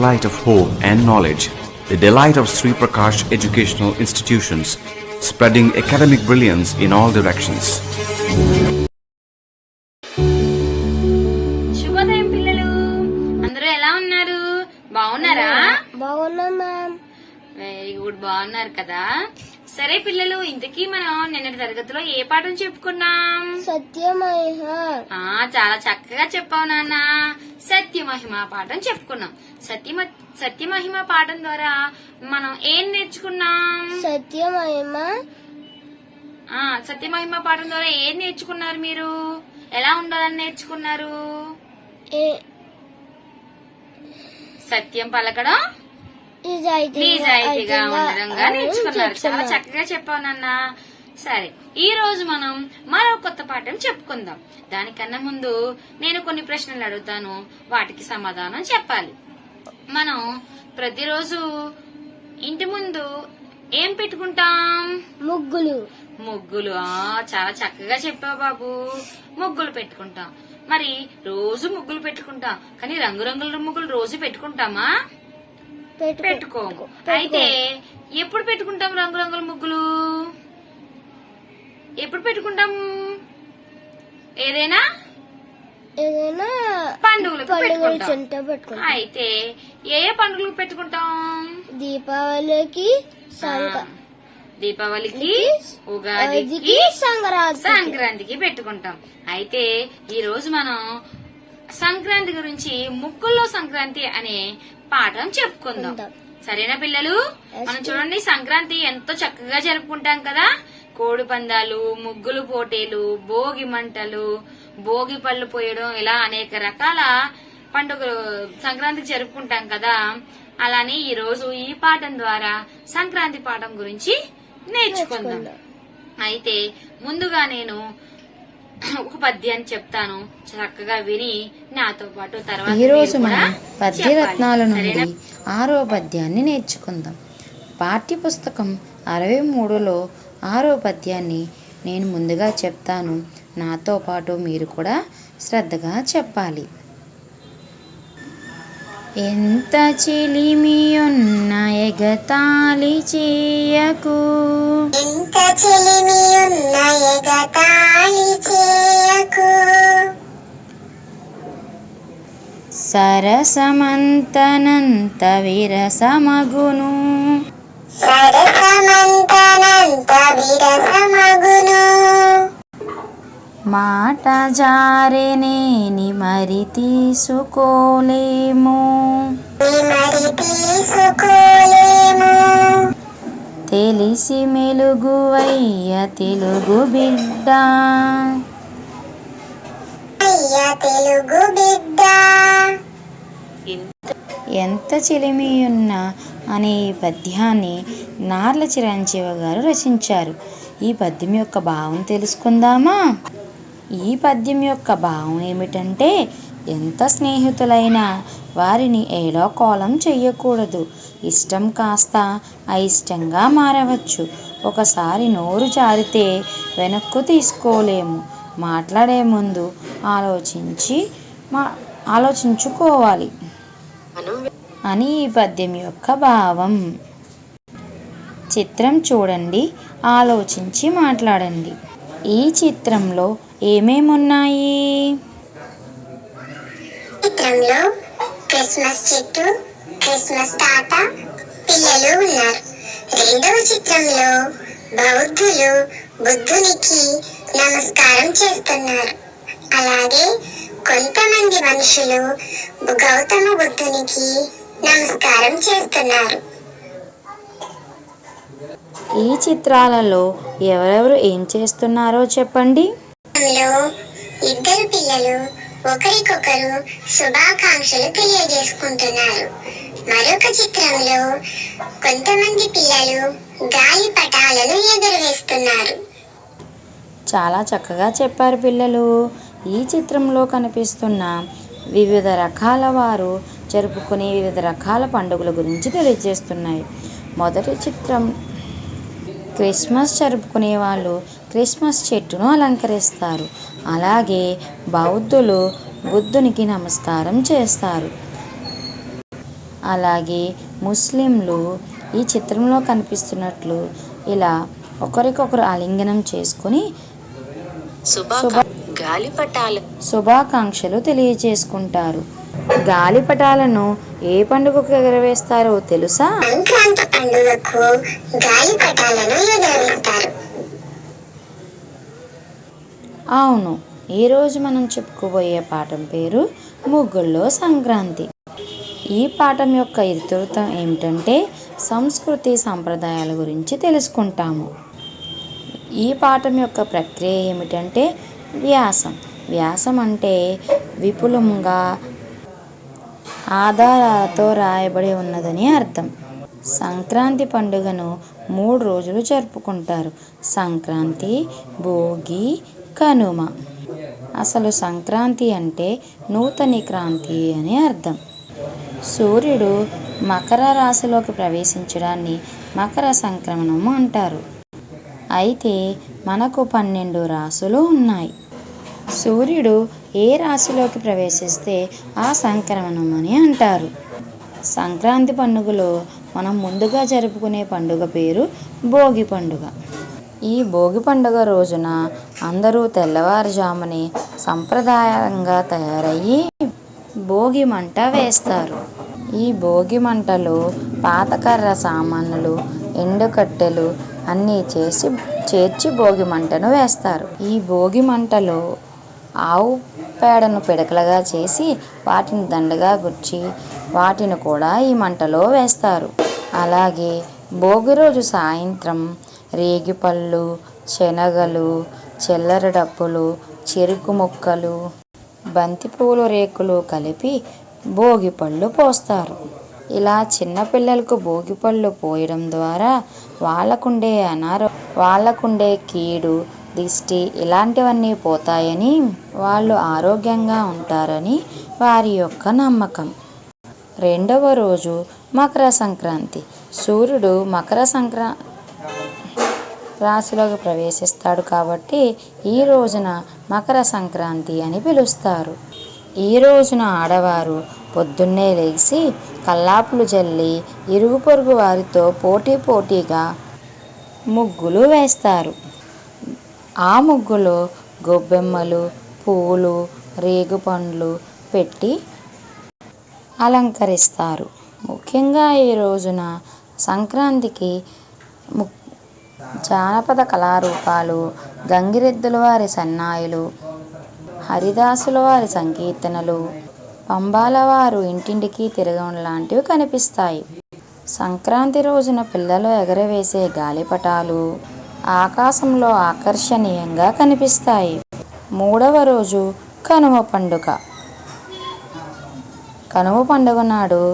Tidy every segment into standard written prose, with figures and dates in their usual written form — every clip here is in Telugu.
light of hope and knowledge, the delight of Sri Prakash Educational Institutions, spreading academic brilliance in all directions. శుభోదయం పిల్లలు, అందరూ ఎలా ఉన్నారు? బాగున్నారా? బాగున్నా మ్యామ్. వెరీ గుడ్, బాగున్నారు కదా. సరే పిల్లలు, ఇంతకీ మనం నిన్నటి తరగతిలో ఏ పాఠం చెప్పుకున్నాం? సత్యమహిమ. చాలా చక్కగా చెప్పావు నాన్న. సత్యమహిమ పాఠం చెప్పుకున్నాం. సత్యమహిమ పాఠం ద్వారా మనం ఏం నేర్చుకున్నాం? సత్యమహిమ పాఠం ద్వారా ఏం నేర్చుకున్నారు? మీరు ఎలా ఉండాలని నేర్చుకున్నారు? సత్యం పలకడం, నిజాయితీగా ఉండడంగా నేర్చుకున్నారు. చాలా చక్కగా చెప్పావు నాన్న. సరే, ఈ రోజు మనం మరో కొత్త పాఠం చెప్పుకుందాం. దానికన్నా ముందు నేను కొన్ని ప్రశ్నలు అడుగుతాను, వాటికి సమాధానం చెప్పాలి. మనం ప్రతిరోజు ఇంటి ముందు ఏం పెట్టుకుంటాం? ముగ్గులు. చాలా చక్కగా చెప్పావు బాబు. ముగ్గులు పెట్టుకుంటాం. మరి రోజు ముగ్గులు పెట్టుకుంటాం, కానీ రంగురంగుల ముగ్గులు రోజు పెట్టుకుంటామా? పెట్టుకోము. అయితే ఎప్పుడు పెట్టుకుంటాం రంగురంగుల ముగ్గులు? ఎప్పుడు పెట్టుకుంటాం? ఏదైనా పండుగలకు పెట్టుకుంటాం. అయితే ఏ పండుగలకు పెట్టుకుంటాం? దీపావళికి, ఉగాదికి, సంక్రాంతికి పెట్టుకుంటాం. అయితే ఈ రోజు మనం సంక్రాంతి గురించి ముగ్గుల్లో సంక్రాంతి అనే పాఠం చెప్పుకుందాం. సరేనా పిల్లలు? మనం చూడండి, సంక్రాంతి ఎంతో చక్కగా జరుపుకుంటాం కదా. కోడి పందాలు, ముగ్గులు పోటీలు, భోగి మంటలు, భోగి పళ్ళు పోయడం, ఇలా అనేక రకాల పండుగలు సంక్రాంతికి జరుపుకుంటాం కదా. అలానే ఈ రోజు ఈ పాఠం ద్వారా సంక్రాంతి పాఠం గురించి నేర్చుకుందాం. అయితే ముందుగా నేను ఒక పద్యాన్ని చెప్తాను, చక్కగా విని నాతో పాటు తర్వాత ఈ రోజు మనం పద్యరత్నాల నుండి 6వ పద్యాన్ని నేర్చుకుందాం. పాఠ్య పుస్తకం 63లో 6వ పద్యాన్ని నేను ముందుగా చెప్తాను, నాతో పాటు మీరు కూడా శ్రద్ధగా చెప్పాలి. ఎంత చిలిమియున్న ఎగతాళి చేయకు, ఎంత చిలిమియున్న ఎగతాళి చేయకు, సరసమంతనంత విరసమగును, సరసమంతనంత విరసమగును, మాట జారెనేని మరి తీసుకోలేము, మరి తీసుకోలేము, తెలిసి మెలుగువయ్య తెలుగు బిడ్డ, అయ్య తెలుగు బిడ్డ. ఎంత చిలిమియున్న అనే ఈ పద్యాన్ని నార్ల చిరంజీవి గారు రచించారు. ఈ పద్యం యొక్క భావం తెలుసుకుందామా? ఈ పద్యం యొక్క భావం ఏమిటంటే, ఎంత స్నేహితులైనా వారిని ఏలోకోలం చెయ్యకూడదు. ఇష్టం కాస్త అయిష్టంగా మారవచ్చు. ఒకసారి నోరు జారితే వెనక్కు తీసుకోలేము. మాట్లాడే ముందు ఆలోచించుకోవాలి అని ఈ పద్యం యొక్క భావం. చిత్రం చూడండి, ఆలోచించి మాట్లాడండి. ఈ చిత్రంలో ఏమేమున్నాయి? చిత్రంలో క్రిస్మస్ చెట్టు, క్రిస్మస్ తాత, పిల్లలు ఉన్నారు. రెండవ చిత్రంలో బౌద్ధులు బుద్ధునికి నమస్కారం చేస్తున్నారు. అలాగే కొంతమంది మనుషులు గౌతమ బుద్ధునికి నమస్కారం చేస్తున్నారు. ఈ చిత్రాలలో ఎవరెవరు ఏం చేస్తున్నారో చెప్పండి. ఇద్దరు పిల్లలు ఒకరికొకరు శుభాకాంక్షలు తెలియజేసుకుంటున్నారు. మరొక చిత్రంలో కొంతమంది పిల్లలు గాలి పటాలను ఎగురవేస్తున్నారు. చాలా చక్కగా చెప్పారు పిల్లలు. ఈ చిత్రంలో కనిపిస్తున్న వివిధ రకాల వారు జరుపుకునే వివిధ రకాల పండుగల గురించి తెలియజేస్తున్నాయి. మొదటి చిత్రం, క్రిస్మస్ జరుపుకునే వాళ్ళు క్రిస్మస్ చెట్టును అలంకరిస్తారు. అలాగే బౌద్ధులు బుద్ధునికి నమస్కారం చేస్తారు. అలాగే ముస్లింలు ఈ చిత్రంలో కనిపిస్తున్నట్లు ఇలా ఒకరికొకరు ఆలింగనం చేసుకుని శుభాకాంక్షలు తెలియజేసుకుంటారు. గాలిపటాలను ఏ పండుగకు ఎగరవేస్తారో తెలుసా? సంక్రాంతి పండుగకు గాలిపటాలను ఎగరవేస్తారు. అవును, ఈరోజు మనం చెప్పుకోబోయే పాఠం పేరు ముగ్గుల్లో సంక్రాంతి. ఈ పాఠం యొక్క ఇతివృత్తం ఏమిటంటే సంస్కృతి సంప్రదాయాల గురించి తెలుసుకుంటాము. ఈ పాఠం యొక్క ప్రక్రియ ఏమిటంటే వ్యాసం అంటే విపులంగా ఆధారాలతో రాయబడి ఉన్నదని అర్థం. సంక్రాంతి పండుగను 3 రోజులు జరుపుకుంటారు. సంక్రాంతి, భోగి, కనుమ. అసలు సంక్రాంతి అంటే నూతన క్రాంతి అని అర్థం. సూర్యుడు మకర రాశిలోకి ప్రవేశించడాన్ని మకర సంక్రమణం అంటారు. అయితే మనకు 12 రాశులు ఉన్నాయి. సూర్యుడు ఏ రాశిలోకి ప్రవేశిస్తే ఆ సంక్రమణం అని అంటారు. సంక్రాంతి పండుగలో మనం ముందుగా జరుపుకునే పండుగ పేరు భోగి పండుగ. ఈ భోగి పండుగ రోజున అందరూ తెల్లవారుజామునే సంప్రదాయంగా తయారయ్యి భోగి మంట వేస్తారు. ఈ భోగి మంటలో పాతకర్ర సామాన్లు, ఎండుకట్టెలు అన్నీ చేర్చి భోగి మంటను వేస్తారు. ఈ భోగి మంటలో ఆవు పేడను పిడకలుగా చేసి వాటిని దండగా గుచ్చి వాటిని కూడా ఈ మంటలో వేస్తారు. అలాగే భోగి రోజు సాయంత్రం రేగిపళ్ళు, శనగలు, చిల్లర డప్పులు, చెరుకు ముక్కలు, బంతిపూల రేకులు కలిపి భోగిపళ్ళు పోస్తారు. ఇలా చిన్నపిల్లలకు భోగిపళ్ళు పోయడం ద్వారా వాళ్ళకుండే కీడు, దిష్టి ఇలాంటివన్నీ పోతాయని, వాళ్ళు ఆరోగ్యంగా ఉంటారని వారి యొక్క నమ్మకం. రెండవ రోజు మకర సంక్రాంతి. సూర్యుడు మకర రాశిలోకి ప్రవేశిస్తాడు కాబట్టి ఈ రోజున మకర సంక్రాంతి అని పిలుస్తారు. ఈ రోజున ఆడవారు పొద్దున్నే లేచి కల్లాపులు జల్లి ఇరుగు పొరుగు వారితో పోటీగా ముగ్గులు వేస్తారు. ఆ ముగ్గులో గొబ్బెమ్మలు, పూలు, రేగుపండ్లు పెట్టి అలంకరిస్తారు. ముఖ్యంగా ఈ రోజున సంక్రాంతికి జానపద కళారూపాలు, గంగిరెద్దుల వారి సన్నాయిలు, హరిదాసుల వారి సంకీర్తనలు, పంబాల వారు ఇంటింటికి తిరగడం లాంటివి కనిపిస్తాయి. సంక్రాంతి రోజున పిల్లలు ఎగరవేసే గాలిపటాలు ఆకాశంలో ఆకర్షణీయంగా కనిపిస్తాయి. మూడవ రోజు కనుమ పండుగ. కనుమ పండుగ నాడు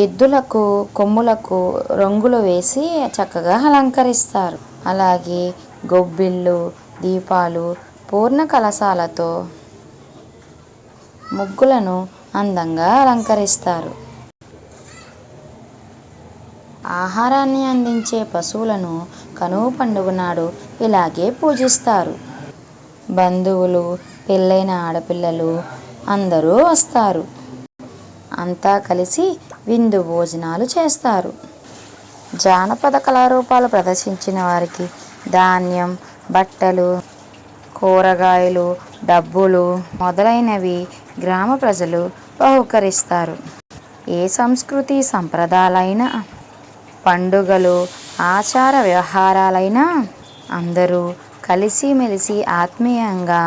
ఎద్దులకు కొమ్ములకు రంగులు వేసి చక్కగా అలంకరిస్తారు. అలాగే గొబ్బిళ్ళు, దీపాలు, పూర్ణ కలశాలతో ముగ్గులను అందంగా అలంకరిస్తారు. ఆహారాన్ని అందించే పశువులను కనుమ పండుగ నాడు ఇలాగే పూజిస్తారు. బంధువులు, పెళ్ళైన ఆడపిల్లలు అందరూ వస్తారు. అంతా కలిసి విందు భోజనాలు చేస్తారు. జానపద కళారూపాలు ప్రదర్శించిన వారికి ధాన్యం, బట్టలు, కూరగాయలు, డబ్బులు మొదలైనవి గ్రామ ప్రజలు బహుకరిస్తారు. ఏ సంస్కృతి సంప్రదాయాలైనా, పండుగలు, ఆచార వ్యవహారాలైనా అందరూ కలిసిమెలిసి ఆత్మీయంగా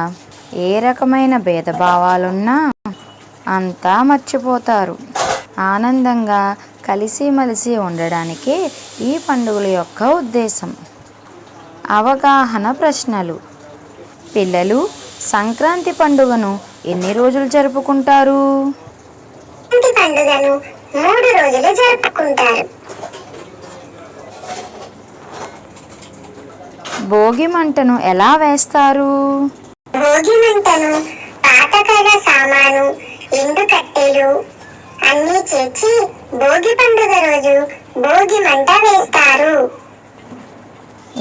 ఏ రకమైన భేదభావాలున్నా అంతా మర్చిపోతారు. ఆనందంగా కలిసిమెలిసి ఉండడానికే ఈ పండుగల యొక్క ఉద్దేశం. అవగాహన ప్రశ్నలు. పిల్లలు, సంక్రాంతి పండుగను ఎన్ని రోజులు జరుపుకుంటారు? పండుగను 3 రోజులు జరుపుకుంటారు. భోగి మంటను ఎలా వేస్తారు? భోగి మంటను పాతకర్ర సామాను, ఎండు కట్టెలు అన్నీ చేర్చి భోగి పండుగ రోజు భోగి మంట వేస్తారు.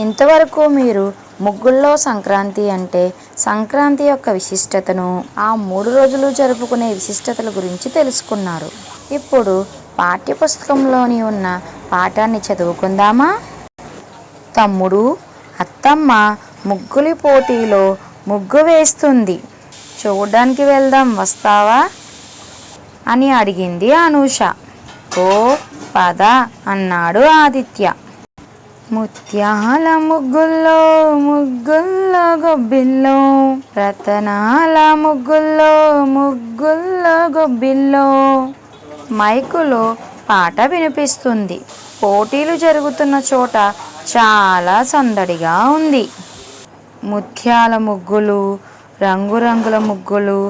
ఇంతవరకు మీరు ముగ్గుల్లో సంక్రాంతి అంటే సంక్రాంతి యొక్క విశిష్టతను, ఆ 3 రోజులు జరుపుకునే విశిష్టతల గురించి తెలుసుకున్నారు. ఇప్పుడు పాఠ్యపుస్తకంలోని ఉన్న పాఠాన్ని చదువుకుందామా? తమ్ముడు, అత్తమ్మ ముగ్గులి పోటీలో ముగ్గు వేస్తుంది. చూడ్డానికి వెళ్దాం, వస్తావా అని అడిగింది అనూష. ఓ పద అన్నాడు ఆదిత్య. ముత్యాల ముగ్గుల్లో ముగ్గుల్లో గొబ్బిల్లో, రతనాల ముగ్గుల్లో ముగ్గుల్లో గొబ్బిల్లో. మైకులో పాట వినిపిస్తుంది. పోటీలు జరుగుతున్న చోట చాలా సందడిగా ఉంది. ముత్యాల ముగ్గులు, రంగురంగుల ముగ్గులు,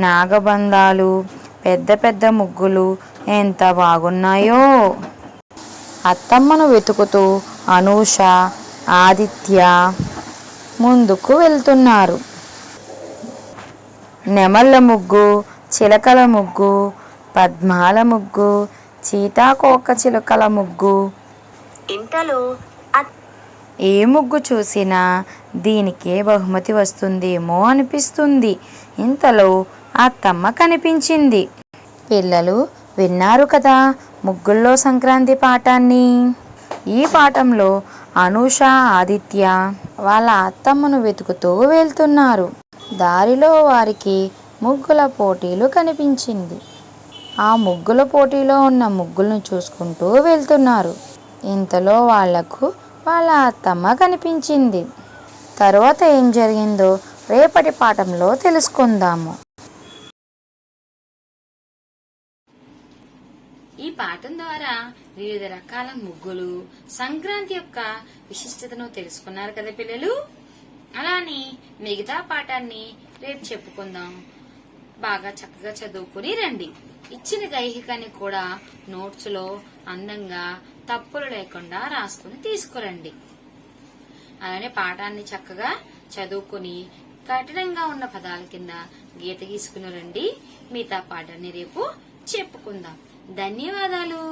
నాగబంధాలు, పెద్ద పెద్ద ముగ్గులు ఎంత బాగున్నాయో. అత్తమ్మను వెతుకుతూ అనూష, ఆదిత్య ముందుకు వెళ్తున్నారు. నెమళ్ళ ముగ్గు, చిలకల ముగ్గు, పద్మాల ముగ్గు, సీతాకోక చిలుకల ముగ్గు. ఇంతలో ఏ ముగ్గు చూసినా దీనికే బహుమతి వస్తుందేమో అనిపిస్తుంది. ఇంతలో అత్తమ్మ కనిపించింది. పిల్లలు విన్నారు కదా ముగ్గుల్లో సంక్రాంతి పాఠాన్ని. ఈ పాఠంలో అనూష, ఆదిత్య వాళ్ళ అత్తమ్మను వెతుకుతూ వెళ్తున్నారు. దారిలో వారికి ముగ్గుల పోటీలు కనిపించింది. ఆ ముగ్గుల పోటీలో ఉన్న ముగ్గులను చూసుకుంటూ వెళ్తున్నారు. ఇంతలో వాళ్లకు వాళ్ళ అత్తమ్మ కనిపించింది. తరువాత ఏం జరిగిందో రేపటి పాఠంలో తెలుసుకుందాము. ఈ పాఠం ద్వారా వివిధ రకాల ముగ్గులు, సంక్రాంతి యొక్క విశిష్టతను తెలుసుకున్నారు కదా పిల్లలు. అలానే మిగతా పాఠాన్ని రేపు చెప్పుకుందాం. బాగా చక్కగా చదువుకుని రండి. ఇచ్చిన గైహికాన్ని కూడా నోట్స్ లో అందంగా తప్పులు లేకుండా రాసుకుని తీసుకురండి. అలానే పాఠాన్ని చక్కగా చదువుకుని కఠినంగా ఉన్న పదాల కింద గీత గీసుకుని రండి. మిగతా పాఠాన్ని రేపు చెప్పుకుందాం. ధన్యవాదాలు.